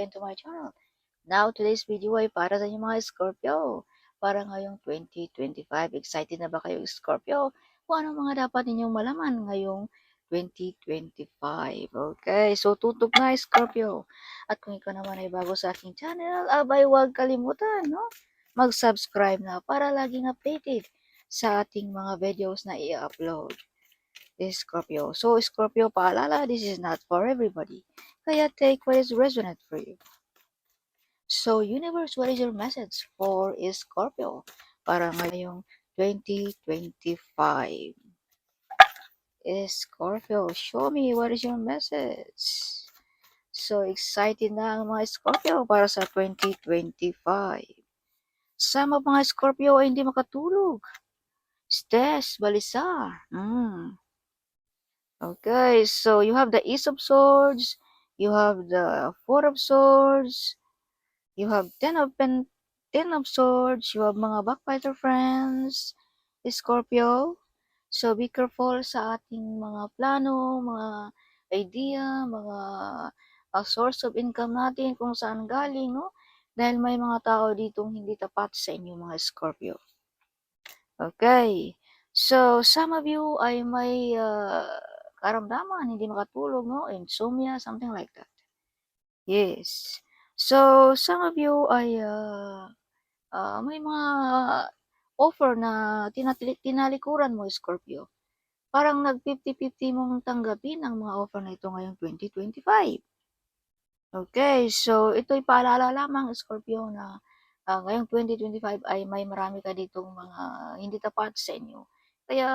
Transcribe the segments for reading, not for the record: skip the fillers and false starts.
again to my channel. Now, today's video ay para sa inyong mga Scorpio. Para ngayong 2025. Excited na ba kayo, Scorpio? Kung anong mga dapat ninyong malaman ngayong 2025. Okay, so tutok na, Scorpio. At kung ikaw naman ay bago sa aking channel, abay huwag kalimutan, no? Mag-subscribe na para laging updated sa ating mga videos na i-upload. Scorpio. So, Scorpio, paalala, this is not for everybody. Kaya take what is resonant for you. So, universe, what is your message for Scorpio para ngayong 2025? Scorpio, show me what is your message. So, excited na ang mga Scorpio para sa 2025. Sama mga Scorpio ay hindi makatulog. Stress, balisa. Okay, so you have the Ace of Swords, you have the Four of Swords, you have Ten of Swords, you have mga backbiter friends, Scorpio. So be careful sa ating mga plano, mga idea, mga source of income natin, kung saan galing, no? Dahil may mga tao ditong hindi tapat sa inyo, mga Scorpio. Okay. So, some of you ay may karamdaman, hindi makatulog, no? Insomnia, something like that. Yes. So, some of you ay may mga offer na tinalikuran mo, Scorpio. Parang nag-50-50 mong tanggapin ang mga offer na ito ngayong 2025. Okay, so ito'y paalala lamang, Scorpio, na ngayong 2025 ay may marami ka ditong mga hindi tapat sa inyo. Kaya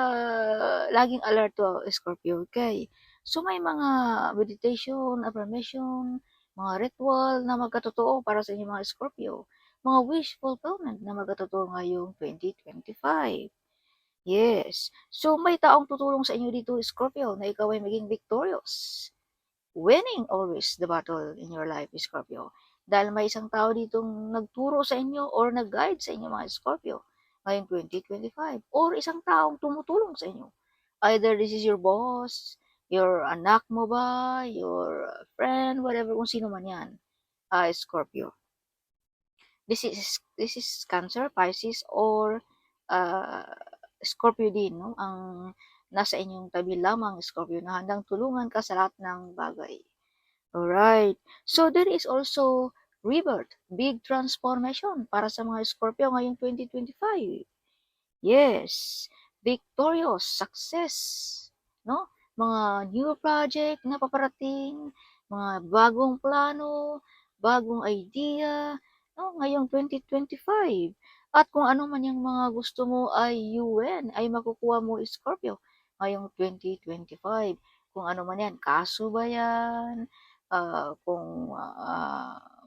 laging alert to, Scorpio, okay? So may mga meditation, affirmation, mga ritual na magkatotoo para sa inyo, mga Scorpio. Mga wish fulfillment na magkatotoo ngayong 2025. Yes. So may taong tutulong sa inyo dito, Scorpio, na ikaw ay maging victorious. Winning always the battle in your life, Scorpio. Dahil may isang tao ditong nagturo sa inyo or nag-guide sa inyo, mga Scorpio, ngayong 2025. Or isang taong tumutulong sa inyo. Either this is your boss, your anak mo ba, your friend, whatever, kung sino man yan, Scorpio. This is Cancer, Pisces, or Scorpio din, no? Ang nasa inyong tabi lamang, Scorpio, na handang tulungan ka sa lahat ng bagay. Alright. So, there is also rebirth, big transformation para sa mga Scorpio ngayong 2025. Yes. Victorious, success, no? Mga new project na paparating, mga bagong plano, bagong idea, no? Ngayong 2025. At kung ano man yung mga gusto mo ay ay makukuha mo, Scorpio, ngayong 2025. Kung ano man yan, kaso ba yan? Kung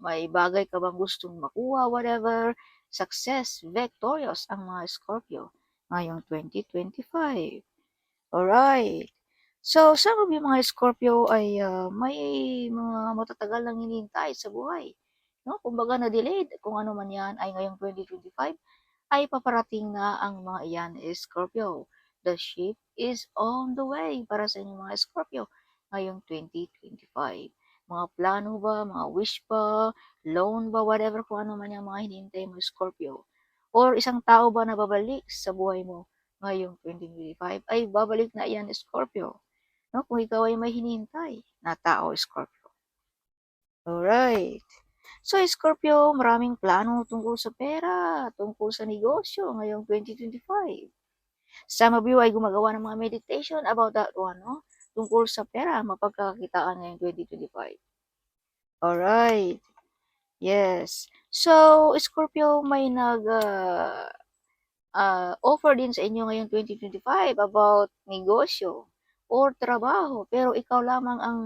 may bagay ka bang gustong makuha, whatever, success, victorious ang mga Scorpio ngayong 2025. Alright. So, some of you mga Scorpio ay may mga matatagal lang hinihintay sa buhay. No? Kumbaga na-delayed, kung ano man yan ay ngayong 2025, ay paparating na ang mga iyan, Scorpio. The ship is on the way para sa inyong mga Scorpio ngayong 2025. Mga plano ba, mga wish ba, loan ba, whatever, kung ano man yung mga hinihintay mo, Scorpio. Or isang tao ba na babalik sa buhay mo ngayong 2025, ay babalik na iyan, Scorpio. No? Kung ikaw ay may hinihintay na tao, Scorpio. Alright. So, Scorpio, maraming plano tungkol sa pera, tungkol sa negosyo ngayong 2025. Some of you ay gumagawa ng mga meditation about that one, no? Tungkol sa pera, mapagkakakitaan ngayong 2025. Alright. Yes. So, Scorpio, may offer din sa inyo ngayong 2025 about negosyo or trabaho. Pero ikaw lamang ang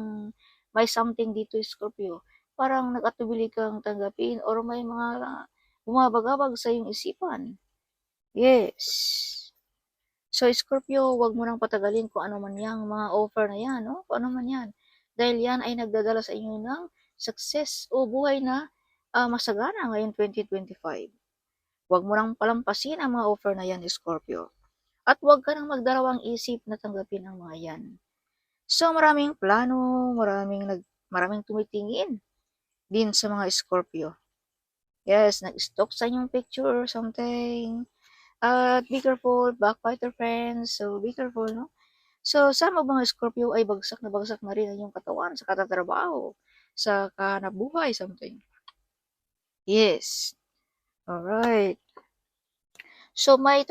may something dito, Scorpio. Parang nag-atubili kang tanggapin or may mga bumabagabag sa iyong isipan. Yes. So, Scorpio, wag mo nang patagalin kung ano man yang mga offer na yan, no? Kung ano man yan. Dahil yan ay nagdadala sa inyo ng success o buhay na masagana ngayong 2025. Huwag mo nang palampasin ang mga offer na yan, Scorpio. At huwag ka nang magdarawang isip na tanggapin ang mga yan. So, maraming plano, maraming tumitingin din sa mga Scorpio. Yes, nag-stalk sa inyong picture or something. At be careful, backbiter friends. So, be careful, no? So, sa mga Scorpio ay bagsak na rin ang iyong katawan sa katatrabaho, sa kahanap buhay, something. Yes. Alright. So, may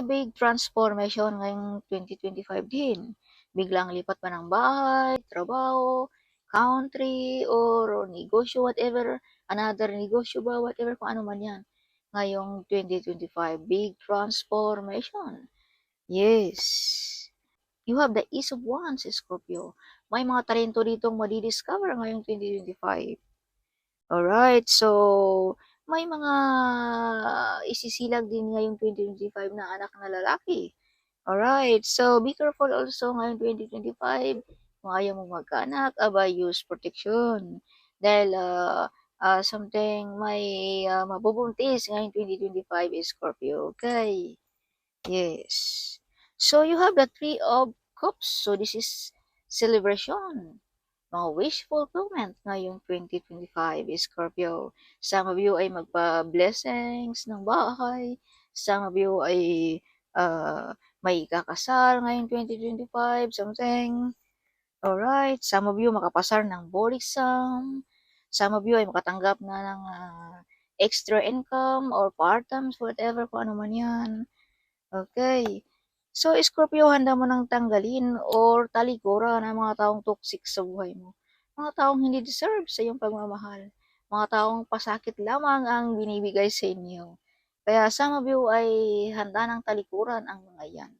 big transformation ngayong 2025 din. Biglang lipat pa ng bahay, trabaho, country, or negosyo, whatever, another negosyo ba, whatever, kung ano man yan. Ngayong 2025, big transformation. Yes. You have the Ace of Wands, Scorpio. May mga talento ditong madidiscover ngayong 2025. Alright, so may mga isisilag din ngayong 2025 na anak na lalaki. Alright, so be careful also ngayong 2025. Kung ayaw mo magkaanak, use protection. Dahil something may mabubuntis ngayong 2025 is Scorpio. Okay. Yes. So you have the Three of Cups. So this is celebration, mga wish fulfillment ngayong 2025, Scorpio. Some of you ay magpa-blessings ng bahay. Some of you ay may kakasal ngayong 2025, something. Alright. Some of you makapasar ng board exam. Some of you ay makatanggap na ng extra income or part-time, whatever, kung ano man yan. Okay. So, Scorpio, handa mo nang tanggalin or talikuran ang mga taong toxic sa buhay mo. Mga taong hindi deserve sa iyong pagmamahal. Mga taong pasakit lamang ang binibigay sa inyo. Kaya some of you ay handa nang talikuran ang mga yan.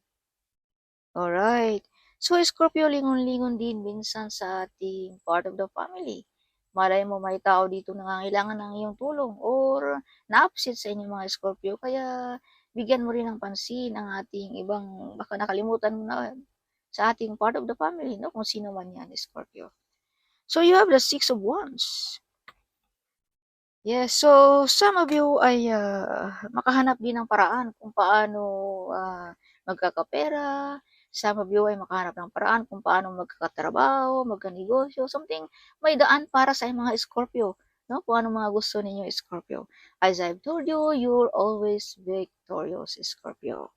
Alright. So, Scorpio, lingon-lingon din minsan sa ating part of the family. Malay mo may tao dito nangangailangan ng iyong tulong or na-upset sa inyong mga Scorpio. Kaya bigyan mo rin ng pansin ang ating ibang, baka nakalimutan mo na sa ating part of the family, no? Kung sino man yan, Scorpio. So, you have the Six of Wands. Yes, so some of you ay makahanap din ng paraan kung paano magkakapera. Some of you ay makahanap ng paraan kung paano magkakatrabaho, magkanegosyo, something. May daan para sa mga Scorpio, no? Kung ano mga gusto ninyo, Scorpio. As I've told you, you're always victorious, Scorpio.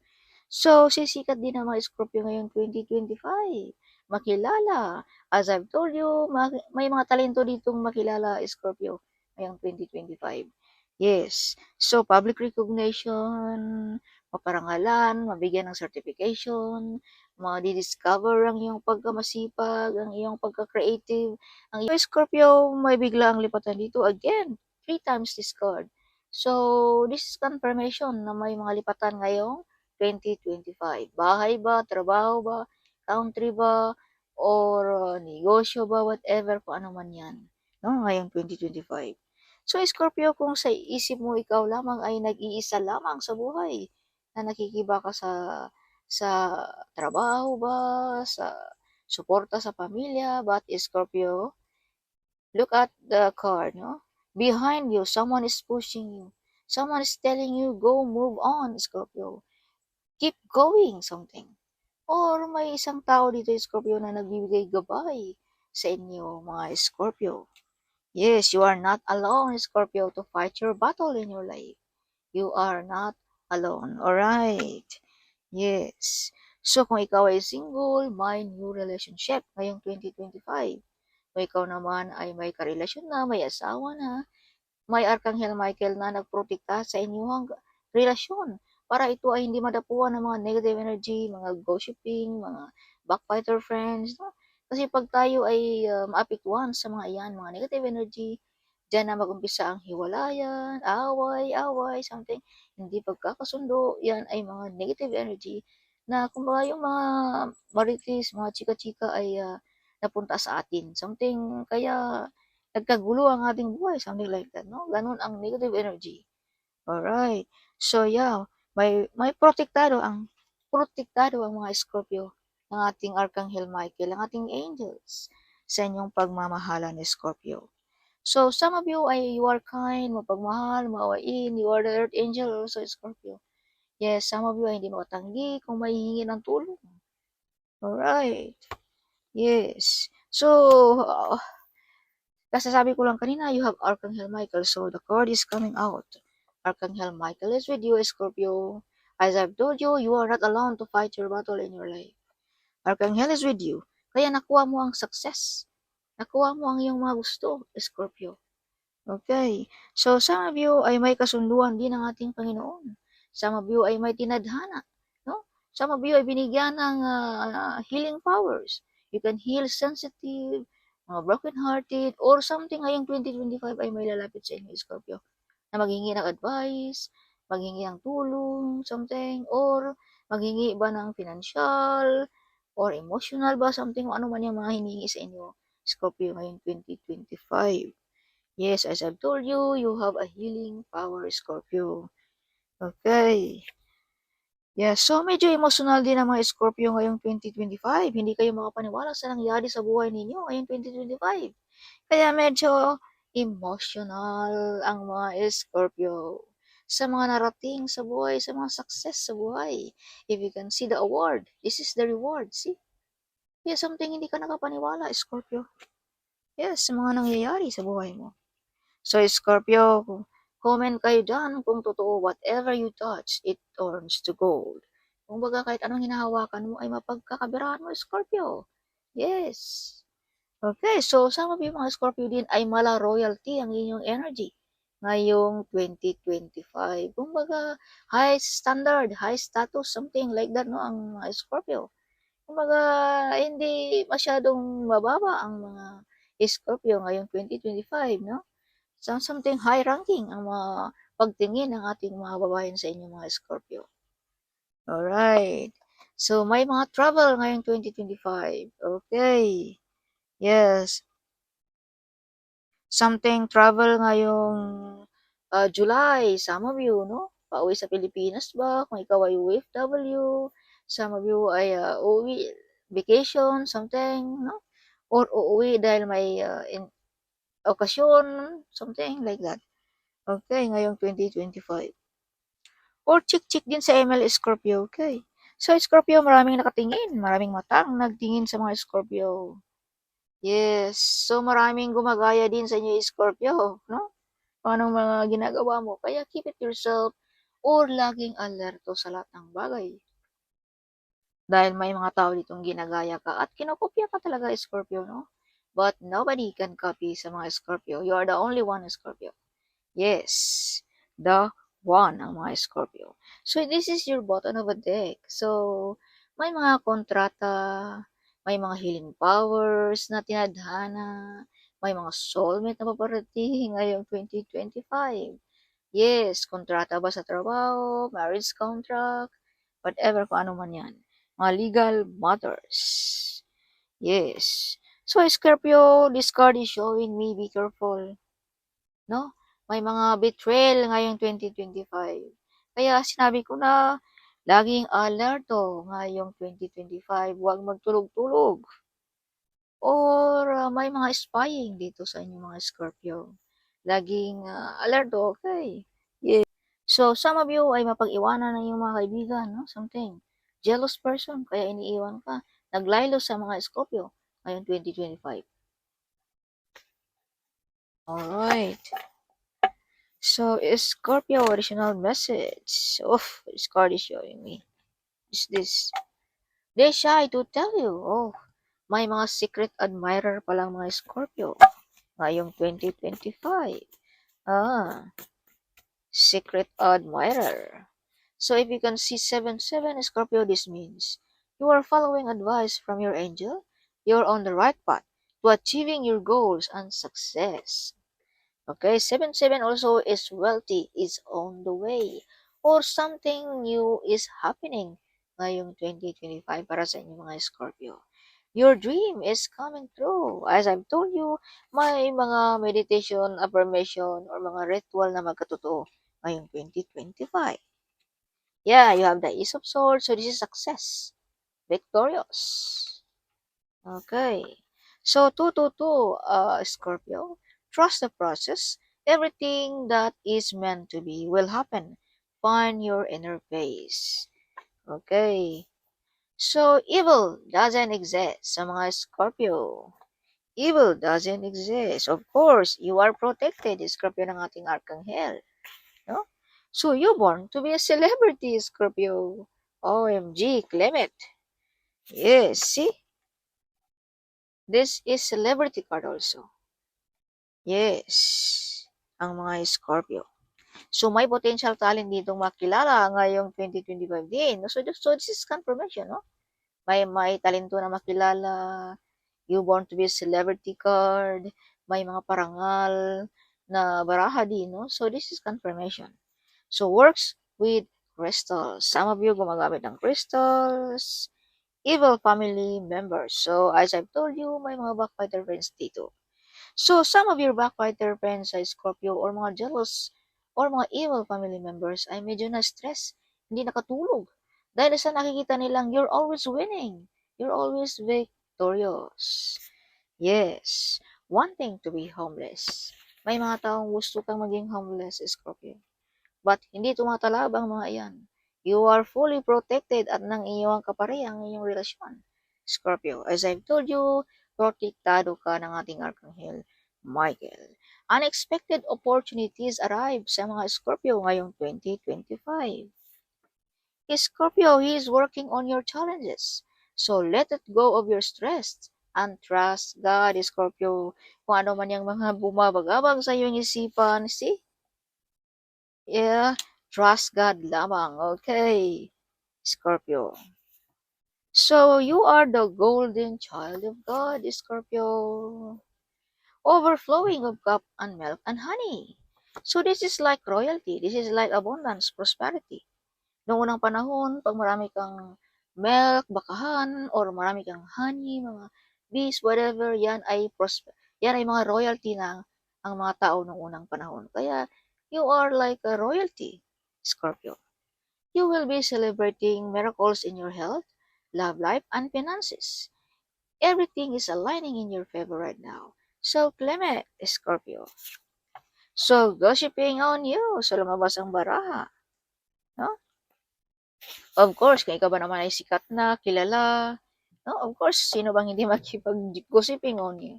So, sisikat din ang mga Scorpio ngayong 2025. Makilala. As I've told you, may mga talento ditong makilala, Scorpio, ngayong 2025. Yes. So, public recognition, maparangalan, mabigyan ng certification, discover ang iyong pagkamasipag, ang iyong pagka-creative. Ang iyong Scorpio, may bigla ang lipatan dito. Again, 3 times this card. So, this is confirmation na may mga lipatan ngayong 2025. Bahay ba, trabaho ba, country ba, or negosyo ba, whatever, kung ano man yan. No, ngayong 2025. So, Scorpio, kung sa isip mo ikaw lamang ay nag-iisa lamang sa buhay, na nakikiba ka sa trabaho ba, sa suporta sa pamilya, but Scorpio, look at the card, no? Behind you, someone is pushing you. Someone is telling you, go, move on, Scorpio. Keep going, something. Or may isang tao dito, Scorpio, na nagbibigay gabay sa inyo, mga Scorpio. Yes, you are not alone, Scorpio, to fight your battle in your life. You are not alone. Alright. Yes. So, kung ikaw ay single, may new relationship ngayong 2025. Kung ikaw naman ay may karelasyon na, may asawa na, may Arkanghel Michael na nagprotekta sa inyong relasyon para ito ay hindi madapuan ng mga negative energy, mga gossiping, mga backbiter friends. No? Kasi pag tayo ay maapektuhan sa mga iyan, mga negative energy, diyan na mag-umpisa ang hiwalayan, away, something, hindi pagkakasundo, yan ay mga negative energy na kumbaga yung mga marites, mga chika-chika ay napunta sa atin. Something, kaya nagkagulo ang ating buhay, something like that, no? Ganun ang negative energy. Alright. So, yeah, may protektado ang mga Scorpio ng ating Archangel Michael, ang ating angels sa inyong pagmamahala ni Scorpio. So, some of you ay you are kind, mapagmahal, maawain, you are the earth angel also, Scorpio. Yes, some of you ay hindi makatanggi kung mahihingi ng tulong. Alright. Yes. So, Kasi sabi ko lang kanina, you have Archangel Michael, so the card is coming out. Archangel Michael is with you, Scorpio. As I've told you, you are not alone to fight your battle in your life. Archangel is with you. Kaya nakuha mo ang success. Nakuha mo ang iyong mga gusto, Scorpio. Okay. So, some of you ay may kasunduan din ng ating Panginoon. Some of you ay may tinadhana. No? Some of you ay binigyan ng healing powers. You can heal sensitive, broken-hearted, or something ngayong 2025 ay may lalapit sa inyo, Scorpio, na maghingi ng advice, maghingi ng tulong, something, or maghingi ba ng financial, or emotional ba, something, ano man yung mga hinihingi sa inyo, Scorpio, ngayong 2025. Yes, as I've told you, you have a healing power, Scorpio. Okay. Yes, so medyo emotional din ang mga Scorpio ngayong 2025. Hindi kayo makapaniwala sa nangyari sa buhay ninyo ngayong 2025. Kaya medyo emotional ang mga Scorpio sa mga narating sa buhay, sa mga success sa buhay. If you can see the award, this is the reward. See? Yes, something hindi ka nakapaniwala, Scorpio. Yes, sa mga nangyayari sa buhay mo. So, Scorpio, comment kayo dyan kung totoo, whatever you touch, it turns to gold. Kung baga kahit anong hinahawakan mo ay mapagkakabirahan mo, Scorpio. Yes. Okay, so some of you mga Scorpio din ay mala royalty ang inyong energy ngayong 2025. Kung baga, high standard, high status, something like that, no, ang mga Scorpio. Kung baga, hindi masyadong mababa ang mga Scorpio ngayong 2025, no? So, something high ranking ang mga pagtingin ng ating mga babayan sa inyo mga Scorpio. Alright. So, may mga travel ngayong 2025. Okay. Yes. Something travel ngayong July. Some of you, no? Pauwi sa Pilipinas ba? Kung ikaw ay OFW. Some of you ay uuwi, vacation, something, no? Or uuwi dahil may okasyon, something like that. Okay, ngayong 2025. Or chick-chick din sa ML Scorpio, okay. So, Scorpio, maraming nakatingin, maraming matang nagtingin sa mga Scorpio. Yes, so maraming gumagaya din sa inyo, Scorpio, no? Kung anong mga ginagawa mo. Kaya keep it yourself or laging alerto sa lahat ng bagay. Dahil may mga tao ditong ginagaya ka at kinokopya ka talaga, Scorpio, no? But nobody can copy sa mga Scorpio. You are the only one, Scorpio. Yes, the one ang mga Scorpio. So, this is your bottom of a deck. So, may mga kontrata, may mga healing powers na tinadhana, may mga soulmate na paparating ngayong 2025. Yes, kontrata ba sa trabaho, marriage contract, whatever kung ano man yan. Mga legal matters. Yes. So, Scorpio, this card is showing me be careful. No? May mga betrayal ngayong 2025. Kaya sinabi ko na laging alerto ngayong 2025. Huwag magtulog-tulog. Or may mga spying dito sa inyong mga Scorpio. Laging alerto, okay? Yeah. So, some of you ay mapag-iwanan ng iyong mga kaibigan, no? Something. Jealous person, kaya iniiwan ka. Naglaylo sa mga Scorpio ngayong 2025. Alright. So, Scorpio original message. Oof, this card is showing me. Is this? They're shy to tell you. Oh, may mga secret admirer palang mga Scorpio. Ngayong 2025. Ah, secret admirer. So, if you can see 7-7 Scorpio, this means you are following advice from your angel. You're on the right path to achieving your goals and success. Okay, 7-7 also is wealthy is on the way or something new is happening ngayong 2025 para sa inyong mga Scorpio. Your dream is coming true. As I've told you, may mga meditation, affirmation, or mga ritual na magkatotoo ngayong 2025. Yeah, you have the Ace of Swords, so this is success. Victorious. Okay. So, 222, Scorpio, trust the process. Everything that is meant to be will happen. Find your inner peace. Okay. So, evil doesn't exist sa mga Scorpio. Evil doesn't exist. Of course, you are protected, Scorpio ng ating Arkanghel. No? So, you born to be a celebrity, Scorpio. OMG, Clement. Yes, see? This is celebrity card also. Yes, ang mga Scorpio. So, may potential talent ditong makilala ngayong 2025 din. So this is confirmation, no? May talento na makilala. You born to be a celebrity card. May mga parangal na baraha din, no? So, this is confirmation. So, works with crystals. Some of you gumagamit ng crystals. Evil family members. So, as I've told you, may mga backfighter friends dito. So, some of your backfighter friends ay Scorpio or mga jealous or mga evil family members ay medyo na-stress, hindi nakatulog. Dahil sa nakikita nilang you're always winning. You're always victorious. Yes, wanting to be homeless. May mga taong gusto kang maging homeless, Scorpio. But hindi tumatalab ang mga iyan. You are fully protected at nang iyong kapare ang iyong relasyon. Scorpio, as I've told you, protektado ka ng ating Arkanghel, Michael. Unexpected opportunities arrive sa mga Scorpio ngayong 2025. Scorpio, he is working on your challenges. So let it go of your stress and trust God, Scorpio. Kung ano man yung mga bumabagabag sa iyong isipan, see? Yeah, trust God lamang. Okay, Scorpio. So you are the golden child of God, Scorpio. Overflowing of cup and milk and honey. So this is like royalty. This is like abundance, prosperity. Noong unang panahon, pag marami kang milk, bakahan, or marami kang honey, mga bees, whatever, yan ay mga royalty na ang mga tao noong unang panahon. Kaya, you are like a royalty, Scorpio. You will be celebrating miracles in your health, love life, and finances. Everything is aligning in your favor right now. So, Clement, Scorpio. So, gossiping on you. So, lumabas ang baraha. No? Of course, kung ikaw ba naman ay sikat na, kilala, no? Of course, sino bang hindi makipag-gossiping on you?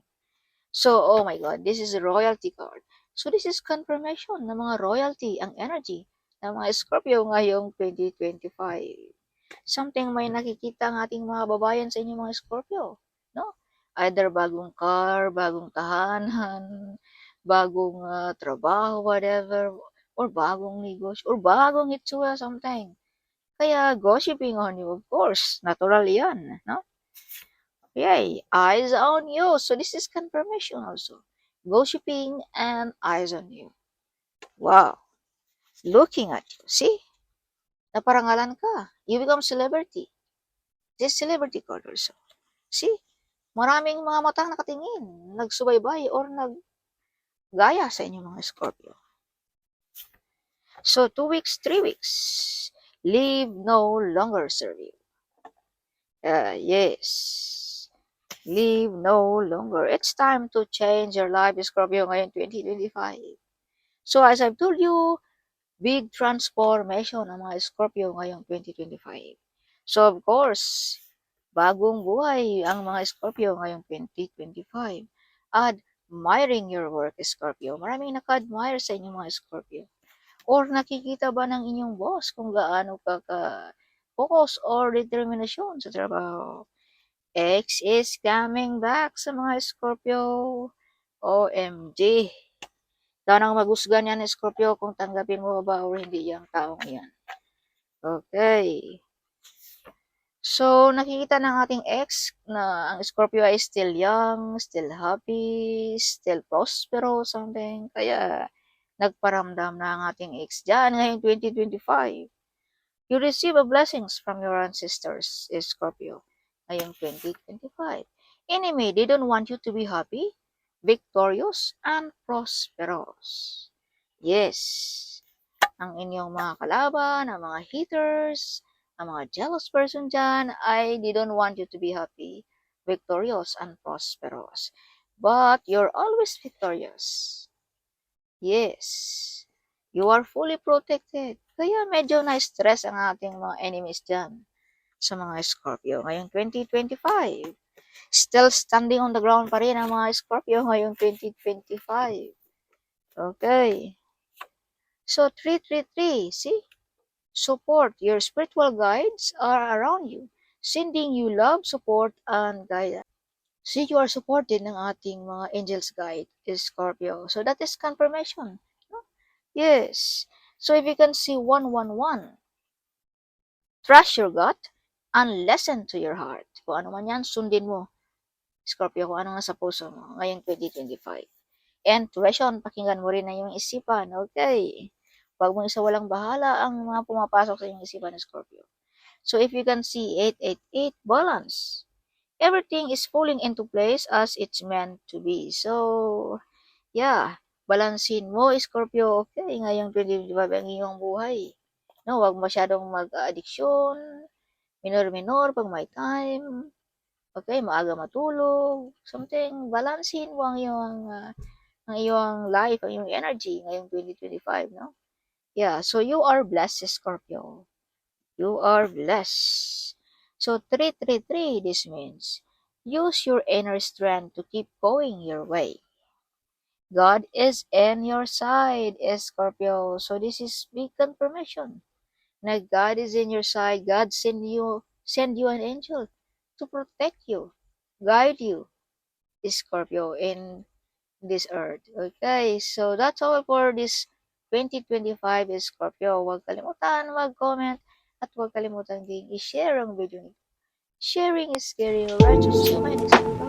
So, oh my God, this is a royalty card. So, this is confirmation ng mga royalty, ang energy ng mga Scorpio ngayong 2025. Something may nakikita ang ating mga babayan sa inyong mga Scorpio, no? Either bagong car, bagong tahanan, bagong trabaho, whatever, or bagong negosyo, or bagong itsura, something. Kaya gossiping on you, of course, natural yan, no? Yay, eyes on you. So this is confirmation also. Gossiping and eyes on you. Wow, looking at you. See? Naparangalan ka. You become celebrity. This celebrity card also. See? Maraming mga matang nakatingin, nagsubaybay or naggaya sa inyong mga Scorpio. So 2 weeks, 3 weeks, leave no longer serve you. Yes. Live no longer. It's time to change your life, Scorpio, ngayon 2025. So as I've told you, big transformation ang mga Scorpio ngayong 2025. So of course, bagong buhay ang mga Scorpio ngayong 2025. Admiring your work, Scorpio. Maraming naka-admire sa inyong mga Scorpio. Or nakikita ba ng inyong boss kung gaano ka focus or determinasyon sa trabaho? X is coming back sa mga Scorpio. OMG. Ikaw nang maghusga niyan, Scorpio, kung tanggapin mo ba o hindi yung taong yan. Okay. So, nakikita ng ating ex na ang Scorpio ay still young, still happy, still prosperous, something. Kaya, nagparamdam na ang ating ex dyan ngayong 2025. You receive a blessings from your ancestors, Scorpio, ngayong 2025. Enemy, they don't want you to be happy, victorious, and prosperous. Yes, ang inyong mga kalaban, ang mga haters, ang mga jealous person dyan, they don't want you to be happy, victorious, and prosperous. But you're always victorious. Yes, you are fully protected. Kaya medyo na-stress ang ating mga enemies dyan sa mga Scorpio ngayong 2025. Still standing on the ground pa rin ang mga Scorpio ngayong 2025. Okay. So, 333, see? Support. Your spiritual guides are around you, sending you love, support, and guidance. See, you are supported ng ating mga angels guide is Scorpio. So, that is confirmation. No? Yes. So, if you can see 111, trust your gut and listen to your heart. Kung ano man yan, sundin mo. Scorpio, kung ano nasa puso mo ngayong 2025. Intuition, pakinggan mo rin na yung isipan. Okay. Huwag mo isa walang bahala ang mga pumapasok sa iyong isipan ng Scorpio. So if you can see 888, balance. Everything is falling into place as it's meant to be. So, yeah, balansin mo, Scorpio, okay, ngayong 2025 ang iyong buhay. No, huwag masyadong mag-addiction, minor-minor pag may time. Okay, maaga matulog, something, balansin mo ang iyong life, ang iyong energy ngayong 2025, no? Yeah, so you are blessed, Scorpio. You are blessed. So 333, this means use your inner strength to keep going your way. God is in your side, Scorpio. So this is big confirmation. Na God is in your side. God send you an angel to protect you, guide you, Scorpio, in this earth. Okay, so that's all for this 2025 Scorpio. Huwag kalimutan mag-comment at huwag kalimutan din i-share ang video nito. Sharing is caring. Alright, so see you my next video.